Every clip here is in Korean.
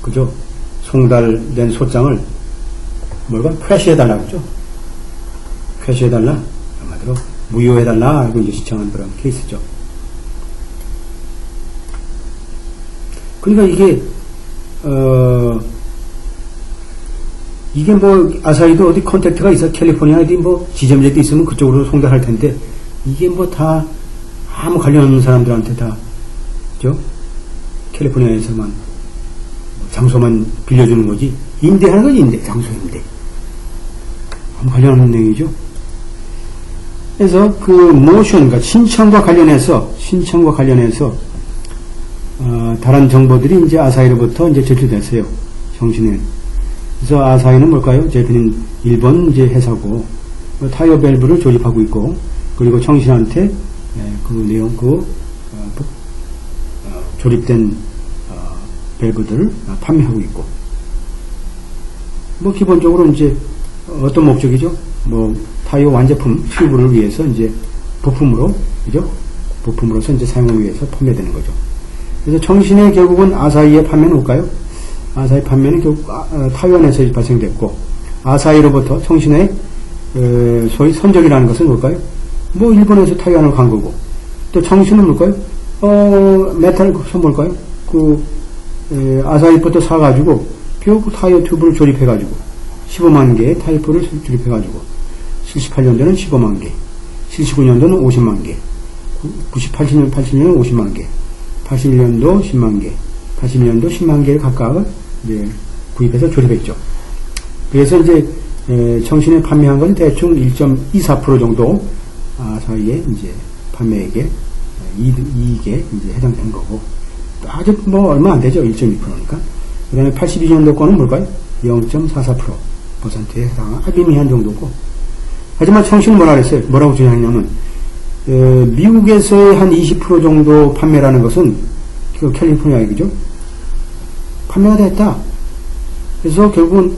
그죠? 송달된 소장을 뭘까? 크래시해달라고 그죠? 크래시해달라. 한마디로 무효해달라 하고 이제 신청한 그런 케이스죠. 그러니까 이게 뭐 아사히도 어디 컨택트가 있어, 캘리포니아 어디 뭐 지점제도 있으면 그쪽으로 송달할 텐데, 이게 뭐 다 아무 관련 없는 사람들한테 다 그죠? 캘리포니아에서만 장소만 빌려주는 거지, 임대하는 건 임대, 장소 임대, 아무 관련 없는 내용이죠. 그래서 그 모션, 그러니까 신청과 관련해서 다른 정보들이 이제 아사히로부터 이제 제출됐어요. 정신에. 그래서 아사히는 뭘까요? 제피는 일본 이제 회사고, 타이어 밸브를 조립하고 있고, 그리고 정신한테 그 내용, 조립된 밸브들을 판매하고 있고, 뭐 기본적으로 이제 어떤 목적이죠? 뭐 타이어 완제품 튜브를 위해서 이제 부품으로, 그죠? 부품으로서 이제 사용을 위해서 판매되는 거죠. 그래서 정신의 결국은 아사히의 판매는 올까요? 아사히 판매는 결국 타이완에서 발생됐고, 아사히로부터 정신의 소위 선적이라는 것은 뭘까요? 뭐 일본에서 타이완을 간 거고, 또 정신은 뭘까요? 메탈 선 뭘까요? 아사히부터 사가지고 결국 타이어 튜브를 조립해가지고 15만 개의 타이프를 조립해가지고 78년도는 15만 개, 79년도는 50만 개, 80년도는 50만 개, 81년도 10만 개, 80년도 10만 개를 각각 이제 구입해서 조립했죠. 그래서 이제 정신에 판매한 건 대충 1.24% 정도 아사히의 이제 판매액에 이익에 이제 해당되는 거고, 아주 뭐 얼마 안 되죠. 1.2%니까. 그 다음에 82년도 거는 뭘까요? 0.44%에 해당하는 아주 미미한 정도고. 하지만 정신은 뭐라 그랬어요? 뭐라고 주장했냐면, 미국에서의 한 20% 정도 판매라는 것은 그 캘리포니아에, 그죠? 판매가 됐다. 그래서 결국은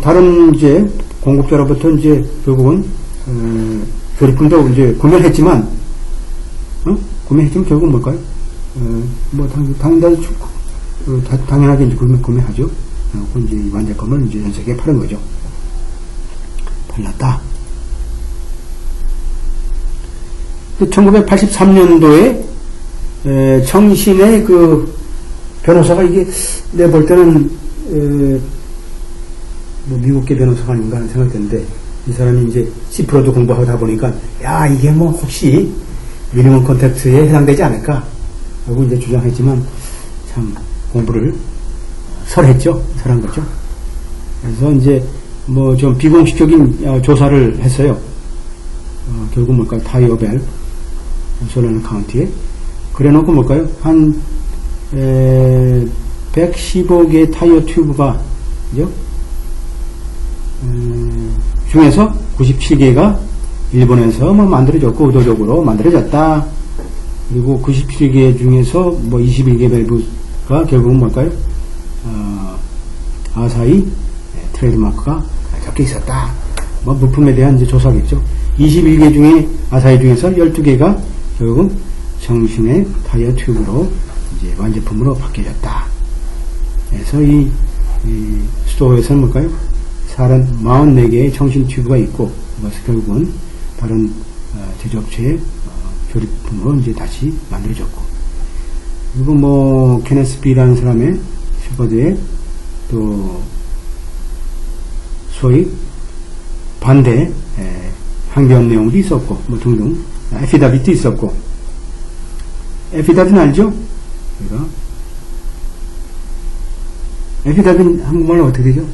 다른 이제 공급자로부터 이제 결국은 조립품도 이제 구매를 했지만, 구매했지만 결국은 뭘까요? 뭐 당연하게 이제 구매하죠. 그리고 이제 이 완제품을 이제 전 세계에 파는 거죠. 팔렸다. 1983년도에 정신의 그 변호사가, 이게 내가 볼 때는 뭐 미국계 변호사가 아닌가 하는 생각이 드는데, 이 사람이 이제 C+도 공부하다 보니까 야, 이게 뭐 혹시 미니멈 컨택트에 해당되지 않을까 하고 이제 주장했지만, 참 공부를 설한 거죠. 그래서 이제 뭐 좀 비공식적인 조사를 했어요. 결국 뭘까요? 타이어 밸브, 솔레나 카운티에. 그래 놓고 뭘까요? 한 115개 타이어 튜브가, 그죠? 중에서 97개가 일본에서 뭐 만들어졌고 의도적으로 만들어졌다. 그리고 97개 중에서 뭐 21개 밸브가 결국은 뭘까요? 아사히 트레이드마크가 적혀 있었다. 뭐 부품에 대한 이제 조사겠죠. 21개 중에 아사히 중에서 12개가 결국은 정신의 타이어 튜브로 이제 완제품으로 바뀌어졌다. 그래서 이 스토어에서는 뭘까요? 44개의 정신 튜브가 있고, 그것을 결국은 다른 제조업체의 조립품으로 이제 다시 만들어졌고, 그리고 뭐 케네스 B라는 사람의 슈퍼드에 또 소위 반대 항변 내용도 있었고, 뭐 등등 에피다빗도 있었고. 에피다빗 알죠? 그러니까 에피다빗 한국말로 어떻게 되죠?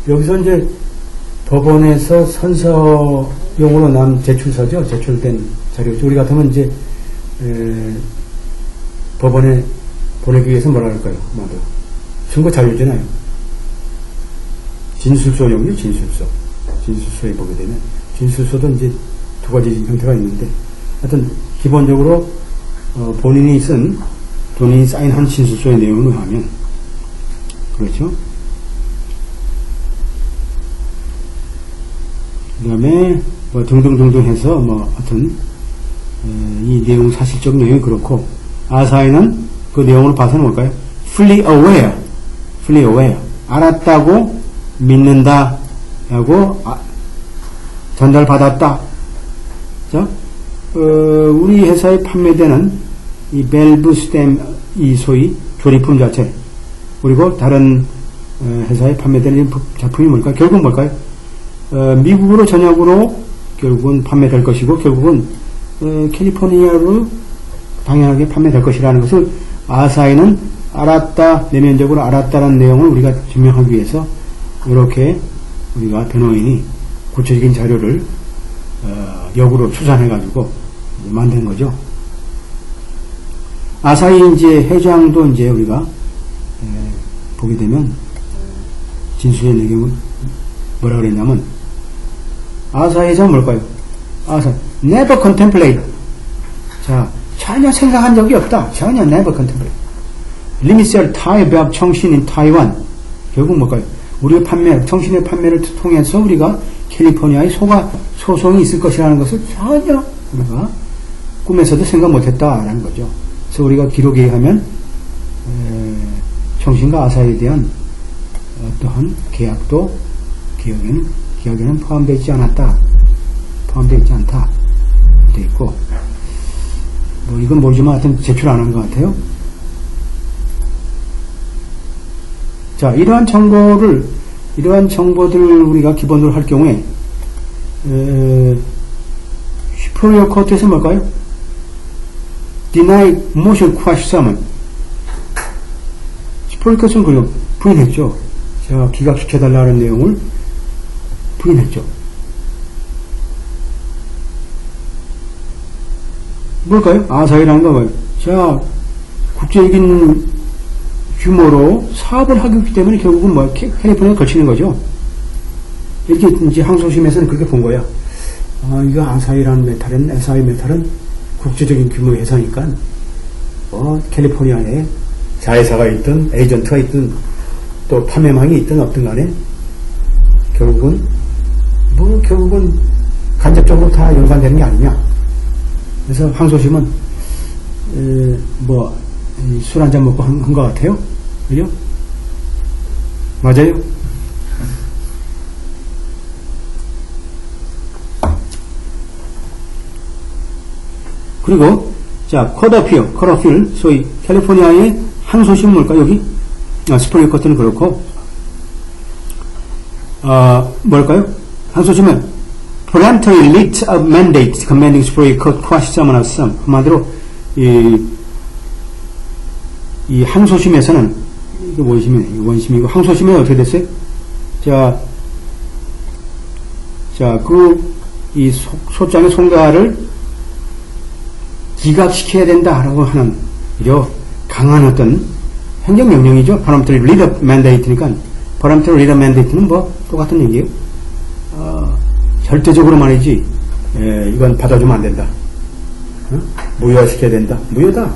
여기서 이제 법원에서 선서용으로 제출서죠. 제출된 자료죠. 우리 같으면 이제 법원에 보내기 위해서 뭐라 할까요? 증거 자료잖아요. 진술서용이요. 진술서에 보게 되면, 진술서도 이제 두 가지 형태가 있는데, 하여튼 기본적으로 본인이 사인한 진술서의 내용을 하면, 그렇죠? 그 다음에 뭐 등등등등 해서 뭐 하여튼 이 내용 사실적 내용이 그렇고 아사히는 그 내용을 봐서는 뭘까요? fully aware 알았다고 믿는다 하고 전달받았다. 자, 우리 회사에 판매되는 이 밸브 스템 이 소위 조리품 자체 그리고 다른 회사에 판매되는 제품이 뭘까요? 결국 뭘까요? 미국으로 전역으로 결국은 판매될 것이고 결국은 캘리포니아로 당연하게 판매될 것이라는 것을 아사히는 알았다, 내면적으로 알았다라는 내용을 우리가 증명하기 위해서 이렇게 우리가 변호인이 구체적인 자료를 역으로 추산해가지고 만든 거죠. 아사히 이제 회장도 이제 우리가 보게 되면 진술의 내용은 뭐라 그랬냐면 아사히 회장은 뭘까요? 아사히 never contemplate. 자, 전혀 생각한 적이 없다. 전혀 never contemplate. Limit Thai 배합 청신 in Taiwan. 결국 뭘까요? 우리가 청신의 판매를 통해서 우리가 캘리포니아의 소송이 있을 것이라는 것을 전혀 우리가 꿈에서도 생각 못했다라는 거죠. 그래서 우리가 기록에 의하면 청신과 아사히에 대한 어떠한 계약도 기억에는 포함되어 있지 않다 돼 있고 뭐 이건 모르지만 하여튼 제출 안 한 것 같아요. 자, 이러한 정보들을 우리가 기본으로 할 경우에 슈퍼리어 코트에서 뭘까요? Deny motion question. 슈퍼리어 코트는 그냥 부인했죠. 제가 기각시켜달라는 내용을 부인했죠. 뭘까요? 아사히라는 거 뭐예요? 자, 국제적인 규모로 사업을 하기 때문에 결국은 뭐 캘리포니아에 걸치는 거죠. 이렇게 이제 항소심에서는 그렇게 본 거야. 이거 아사히라는 메탈은 아사히 메탈은 국제적인 규모의 회사니까 캘리포니아에 자회사가 있든 에이전트가 있든 또 판매망이 있든 없든 간에 결국은 간접적으로 다 연관되는 게 아니냐. 그래서 항소심은 술 한잔 먹고 한 것 같아요. 그죠? 맞아요? 그리고, 자, 컷오필, 소위, 캘리포니아의 항소심 뭘까, 여기? 스프링 커트는 그렇고, 뭘까요? 항소심은, peremptory writ of mandate commanding spray court quash summon of some. 한마디로, 이 항소심에서는, 이게 원심이고, 항소심에 어떻게 됐어요? 이 소장의 송가를 기각시켜야 된다라고 하는, 그죠? 강한 어떤 행정명령이죠. peremptory writ of mandate니까, peremptory writ of mandate는 똑같은 얘기예요. 절대적으로 말이지, 이건 받아주면 안 된다. 무효화시켜야 된다. 무효다.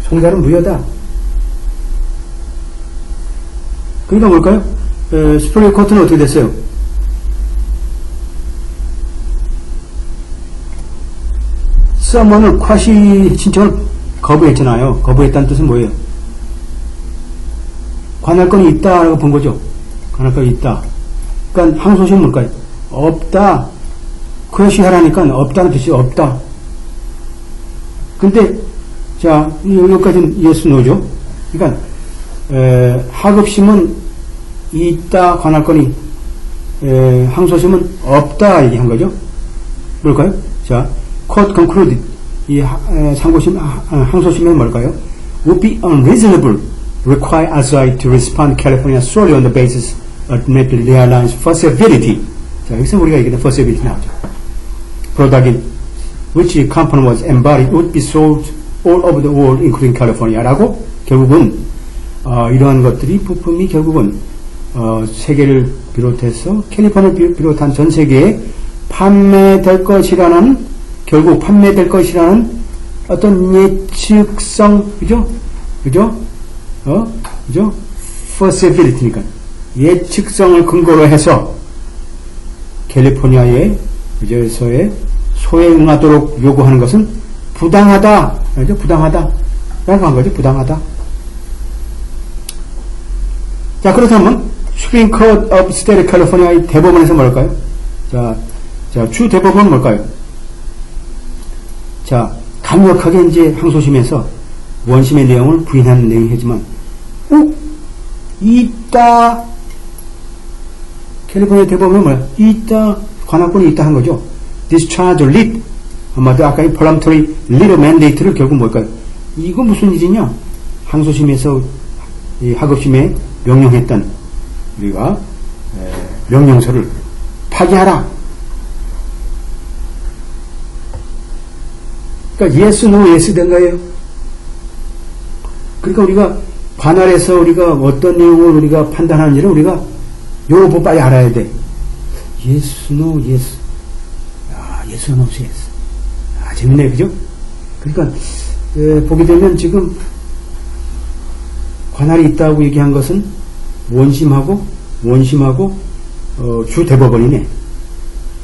송가는 무효다. 그러니까 뭘까요? 스프링 코트는 어떻게 됐어요? 서머는 쿼시 신청을 거부했잖아요. 거부했다는 뜻은 뭐예요? 관할권이 있다라고 본 거죠. 관할권이 있다. 그러니까 항소심은 뭘까요? 없다. 쿼시 하라니까 없다는 뜻이 없다. 근데 자, 여기까지는 yes, no죠. 그러니까 하급심은 있다, 관할권이 항소심은 없다 얘기한 거죠. 뭘까요? 자, court concluded 이 항소심은 뭘까요? Would be unreasonable require Asahi to respond to California solely on the basis of United Airlines feasibility. 자, 여기서 우리가 얘기하는 feasibility 나오죠. Product in which the company was embodied would be sold all over the world, including California라고 결국은 이러한 것들이 부품이 결국은 세계를 비롯해서 캘리포니아를 비롯한 전 세계에 판매될 것이라는 결국 판매될 것이라는 어떤 예측성 그죠? feasibility니까 예측성을 근거로 해서 캘리포니아의 그저서의 소에 응하도록 요구하는 것은 부당하다. 알죠? 부당하다. 라고 한 거죠. 부당하다. 자, 그렇다면, Supreme Court of State of California의 대법원에서 뭘까요? 자, 주 대법원은 뭘까요? 자, 강력하게 이제 항소심에서 원심의 내용을 부인하는 내용이지만, 있다. 캘리포니아 대법원은 뭐야? 있다. 관할권이 있다 한 거죠. Discharge writ. 아마도 아까 이 voluntary writ mandate를 결국 뭘까요? 이거 무슨 일이냐? 항소심에서 이 하급심에 명령했던 우리가 명령서를 파기하라. 그러니까 yes, no, yes 된 거예요. 그러니까 우리가 관할에서 우리가 어떤 내용을 우리가 판단하는지를 우리가 요거 빨리 알아야 돼. yes, no, yes. yes, no, yes. 재밌네, 그죠? 그러니까 보게 되면 지금 관할이 있다고 얘기한 것은 원심하고 주 대법원이네.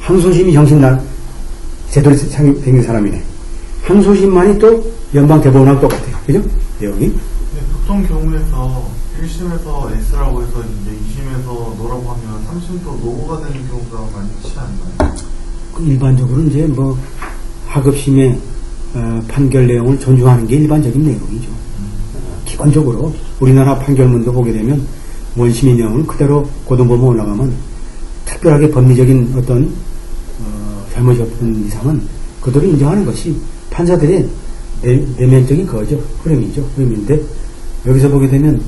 항소심이 정신날 제대로 생긴 사람이네. 항소심만이 또 연방 대법원하고 똑같아요. 그죠? 내용이. 보통 경우에서 1심에서 S라고 해서 이제 2심에서 노라고 하면 3심도 노가 되는 경우가 많지 않나요? 일반적으로 이제 뭐 하급심의 판결 내용을 존중하는 게 일반적인 내용이죠. 기본적으로 우리나라 판결문도 보게 되면 원심의 내용을 그대로 고등법원 올라가면 특별하게 법리적인 어떤 잘못이 없는 이상은 그대로 인정하는 것이 판사들의 내면적인 거죠. 흐름인데 여기서 보게 되면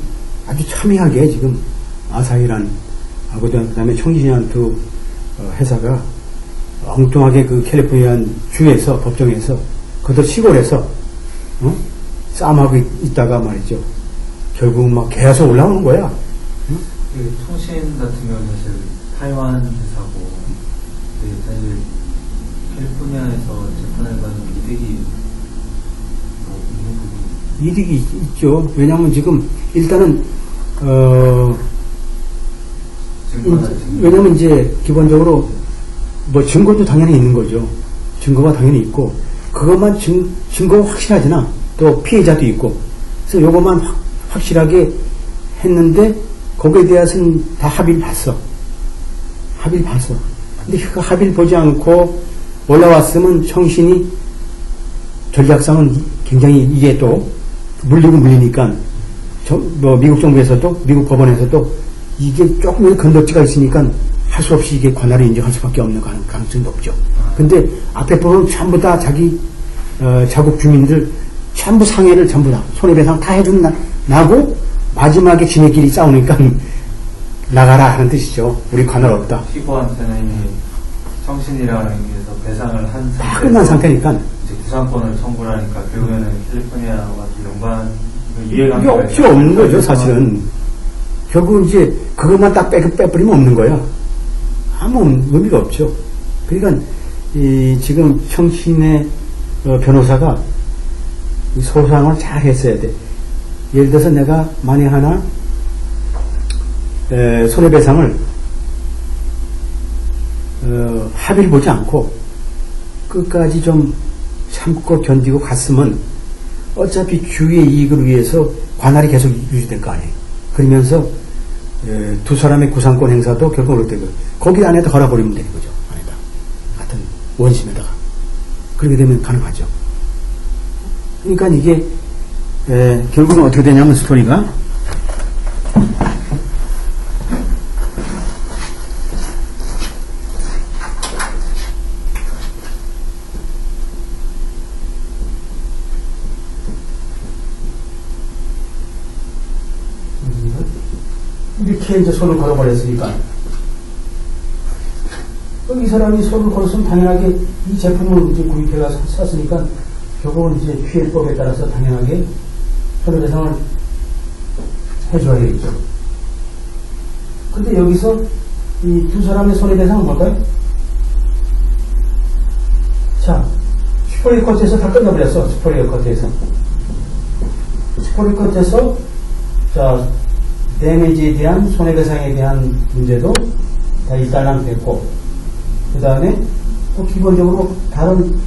아주 첨예하게 지금 아사히란 하고 그다음에 청진이란 두 회사가 엉뚱하게 그 캘리포니아 주에서 법정에서 그것도 시골에서 싸움하고 있다가 말이죠. 결국 막 계속 올라오는 거야. 그 통신 같은 경우는 사실 타이완 회사고 사실 캘리포니아에서 재판을 받는 이득이 뭐 있는 부분이 이득이 있죠. 왜냐하면 지금 일단은 왜냐하면 이제 기본적으로 뭐 증거도 당연히 있는 거죠. 증거가 당연히 있고 그것만 증거가 확실하지나 또 피해자도 있고 그래서 요것만 확실하게 했는데 거기에 대해서는 다 합의를 봤어. 근데 그 합의를 보지 않고 올라왔으면 청신이 전략상은 굉장히 이게 또 물리니까 뭐 미국 정부에서도 미국 법원에서도 이게 조금 건덕지가 있으니까 할 수 없이 이게 관할을 인정할 수밖에 없는 가능성이 높죠. 근데 앞에 보면 전부 다 자기 자국 주민들 전부 상해를 전부 다 손해배상 다 해준 나고 마지막에 지네끼리 싸우니까 나가라 하는 뜻이죠. 우리 관할 없다. 피고한테는 이미 청신이라는 게서 배상을 한 상태. 다 끝난 상태니까. 이제 구상권을 청구를 하니까 결국에는 캘리포니아와 연관 이해관계가 이게 없죠. 없는 거죠, 사실은. 결국은 이제 그것만 딱 빼버리면 없는 거야. 아무 의미가 없죠. 그러니까 지금 청신의 변호사가 이 소상을 잘 했어야 돼. 예를 들어서 내가 만에 하나 손해배상을 합의를 보지 않고 끝까지 좀 참고 견디고 갔으면 어차피 주의 이익을 위해서 관할이 계속 유지될 거 아니에요. 그러면서 두 사람의 구상권 행사도 결국 어떻게 되고 거기 안에다 걸어버리면 되는 거죠. 안에다 같은 원심에다가 그렇게 되면 가능하죠. 그러니까 이게 결국은 어떻게 되냐면 스토리가 이렇게 이제 손을 걸어버렸으니까 이 사람이 손을 걸었으면 당연하게 이 제품을 이제 구입해가 샀으니까 결국은 이제 피해법에 따라서 당연하게 손해배상을 해줘야 되겠죠. 근데 여기서 이 두 사람의 손해배상은 뭘까요? 자, 슈퍼리어 코트에서 다 끝나버렸어. 슈퍼리어 코트에서 자, 데미지에 대한 손해배상에 대한 문제도 다 일단락 됐고 그 다음에 또 기본적으로 다른